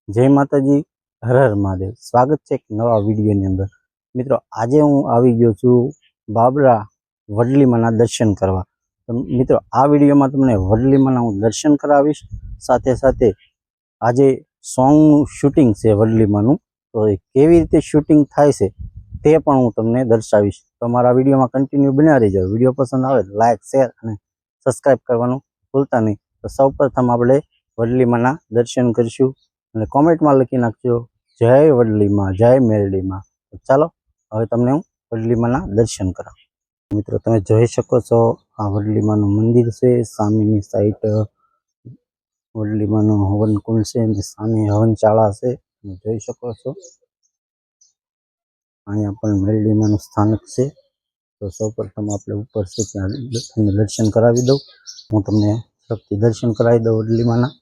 जय माताजी, हर हर महादेव। स्वागत है एक नवा विडियोनी अंदर। मित्रों, आज हूँ आई गयो छू बाबरा वडलीमाना दर्शन करवा। तो मित्रों, आ विडियो में तमने वडलीमाना हूँ दर्शन करावीश, साथे साथे आज सॉन्ग शूटिंग से वडलीमानु, तो केवी रीते शूटिंग थाय छे ते पण हूँ तमने दर्शावीश। तो अमारा विडियो में कंटिन्यू बन्या रहीजो। विडियो पसंद आवे तो लाइक, शेर और सब्सक्राइब करवानुं भूलता नहीं। तो सौ प्रथम आपणे वडलीमाना दर्शन करशुं અને કોમેન્ટમાં લખી નાખજો જય વડલીમાં, જય મેરડીમાં। તો ચાલો હવે તમને હું વડલીમાના દર્શન કરાવું। મિત્રો, તમે જોઈ શકો છો આ વડલીમાનું મંદિર છે। સામેની સાઈડ વડલીમાનો હવન કુંડ છે અને સામે હવનશાળા છે, તમે જોઈ શકો છો। અહીંયા પણ મેરડીમાનું સ્થાનક છે। તો સૌપ્રથમ આપણે ઉપર છે ત્યાં તમને દર્શન કરાવી દઉં। હું તમને ઝડપથી દર્શન કરાવી દઉં વડલીમાના।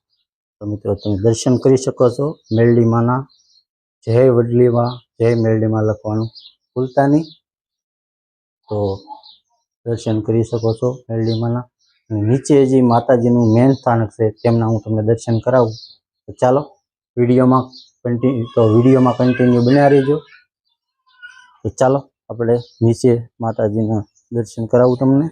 तो मित्रों, तुम दर्शन कर सको छो मेरडीमाना। जय वडलीमा, जय मेरडीमा लखवानुं भूलता नहीं। तो दर्शन कर सको छो मेरडीमाना। नीचे जी माताजीनुं मेन स्थानक है, तेमना हूँ तमने दर्शन करावुं। तो चालो विडियो में कंटिन्यू बन्या रहीजो। तो चालो आपणे नीचे माताजीना दर्शन करावुं तमने।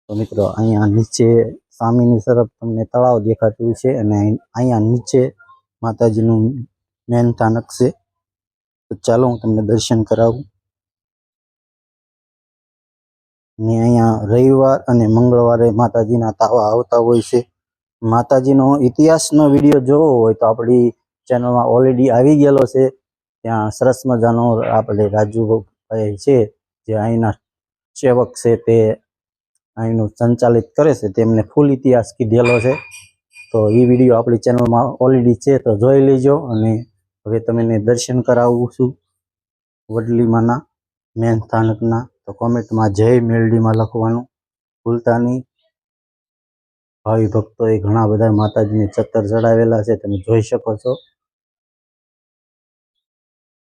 तो मित्रों, अहींया नीचे सामेनी तरफ तमने तळाव देखातुं छे अने अहींया नीचे माताजीनुं मेन स्थानक छे। तो चालो हूँ तमने दर्शन करावुं। ने अहींया रविवार अने मंगळवारे माताजीना तावा आवता होय छे। माताजीनो इतिहासनो विडियो जोवो होय तो आपणी चेनलमां ऑलरेडी आवी गेलो छे। त्यां सरस मजानो आपणे રાજુભાઈ छे जे अहींना सेवक छे, ते અહીંનું સંચાલિત કરે છે, તેમને ફૂલ ઇતિહાસ કીધેલો છે। તો એ વિડીયો આપણી ચેનલમાં ઓલરેડી છે, તો જોઈ લેજો। અને હવે તમને દર્શન કરાવું છું વડલીમાના મેન સ્થાનકના। તો કોમેન્ટમાં જય મેરડીમાં લખવાનું ભૂલતા નહીં। ભાવિ ભક્તોએ ઘણા બધા માતાજીને ચત્તર ચડાવેલા છે, તમે જોઈ શકો છો।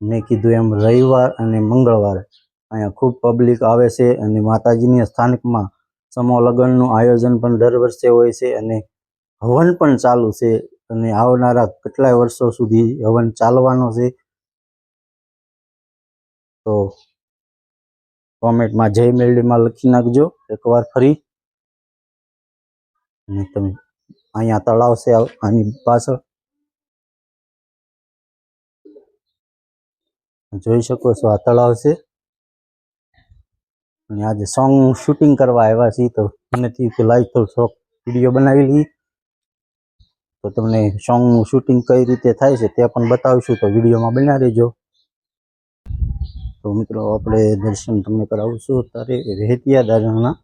મેં કીધું એમ રવિવાર અને મંગળવારે અહીંયા ખૂબ પબ્લિક આવે છે અને માતાજીની સ્થાનકમાં समूह लग्नનું आयोजन पण दर वर्षे होय छे अने हवन पण चालू छे अने आवनारा કેટલાય વર્ષો સુધી हवन चालवानो छे। तो कॉमेंट में जय मेरडीमां लखी नाखजो एकवार फरी। अने तमे अहींया तळाव छे आनी पाछळ जोई शको छो, आ तळाव छे। आज सॉन्ग शूटिंग करवा आव्या छीए, तो मैंने थी कि लाइव थोड़ो विडियो बनावी ली। तो तमने सॉन्ग शूटिंग कई रीते थाय छे ते पण बतावशुं, तो विडियो में बन्या रहीजो। तो मित्रों, आपणे दर्शन तमने करावशुं अत्यारे रेहतिया दादाना,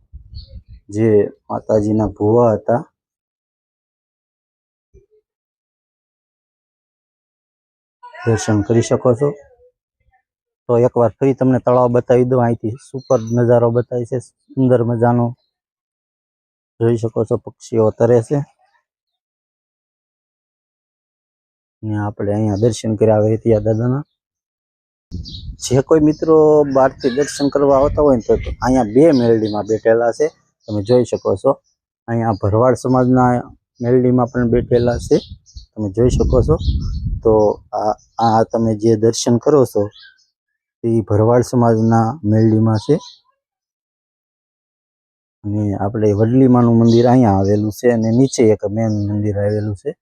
जे माताजीना भुवा हता। दर्शन करी शको छो। तो एक बार फरी तमने तळाव बतावी दो। अहींथी सुपर नजारो बताय छे, सुंदर मजानो जोई शको छो। पक्षीओ तरे छे ने आपणे अहींया दर्शन कर्या रेहतिया दादाना। जे कोई मित्रों बहारथी दर्शन करवा आवता होय तो अहींया बे मेरडीमां बेठेला छे, तमे जोई शको छो। अहींया भरवाड समाजना मेरडीमां पण बेठेला छे, तमे जोई शको छो। तो आ तमे जे दर्शन करो छो એ ભરવાડ સમાજના મેરડીમાં છે અને આપણે વડલીમાનું મંદિર અહીંયા આવેલું છે અને નીચે એક મેન મંદિર આવેલું છે।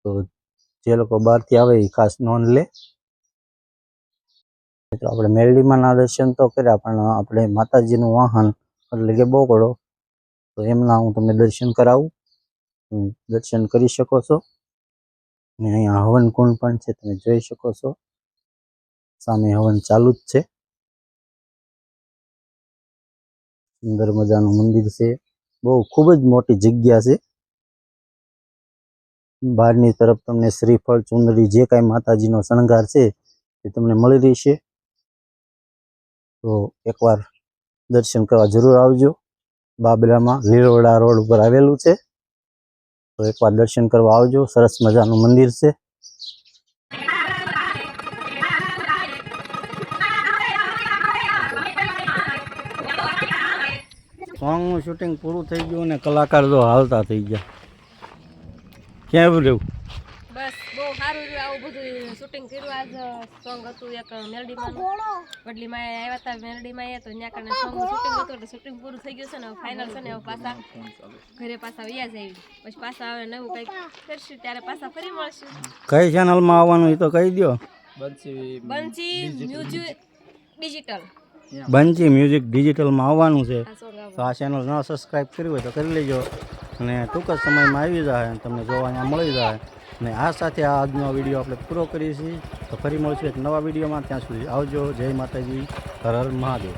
તો જે લોકો બહારથી આવે એ ખાસ નોંધ લે। તો આપણે મેરડીમાના દર્શન તો કર્યા, પણ આપણે માતાજીનું વાહન એટલે કે બોકડો, તો એમના હું તમને દર્શન કરાવું। દર્શન કરી શકો છો। અને અહીંયા હવન કુંડ પણ છે, તમે જોઈ શકો છો। सामे हवन चालू ज छे। सुंदर मजानु मंदिर छे, बहु खूब ज मोटी जग्या छे। बहारनी तरफ तमने श्रीफळ, चुंदड़ी जे काई माताजीनो शणगार छे ते तमने मळी रहेशे। तो एक बार दर्शन करवा जरूर आवजो। बाबरामां લીલોડા रोड पर आवेलुं छे, तो एक बार दर्शन करवा आवजो। सरस मजानु मंदिर छे। सॉन्ग शूटिंग पूरु थई गयुं ने कलाकार जो हालता थई गया। ક્યાં આવ્યું રહેવું? બસ બહુ સારું રહ્યું આવું બધું શૂટિંગ કર્યું. આજ સોંગ હતું એક મેલડીમાં વડલીમાં આવ્યા હતા. મેલડીમાં આવ્યા તો ત્યાં કારણે સોંગ શૂટિંગ હતું એટલે શૂટિંગ પૂરું થઈ ગયું છે ને ફાઇનલ છે ને હવે પાછા ઘરે પાછા વ્યા જાય પછી પાછા આવે નવું કંઈક કરશું ત્યારે પાછા ફરી મળશું. કઈ ચેનલમાં આવવાનું એ તો કહી દો. બંસી મ્યુઝિક ડિજિટલ બંસી મ્યુઝિક ડિજિટલમાં આવવાનું છે. આ સોંગ તો આ ચેનલ ન સબસ્ક્રાઈબ કરી હોય તો કરી લેજો અને ટૂંક જ સમયમાં આવી જાય અને તમને જોવા અહીંયા મળી જાય. અને આ સાથે આ આજનો વિડીયો આપણે પૂરો કરીએ છીએ. તો ફરી મળશું એક નવા વિડીયોમાં. ત્યાં સુધી આવજો. જય માતાજી. હર હર મહાદેવ.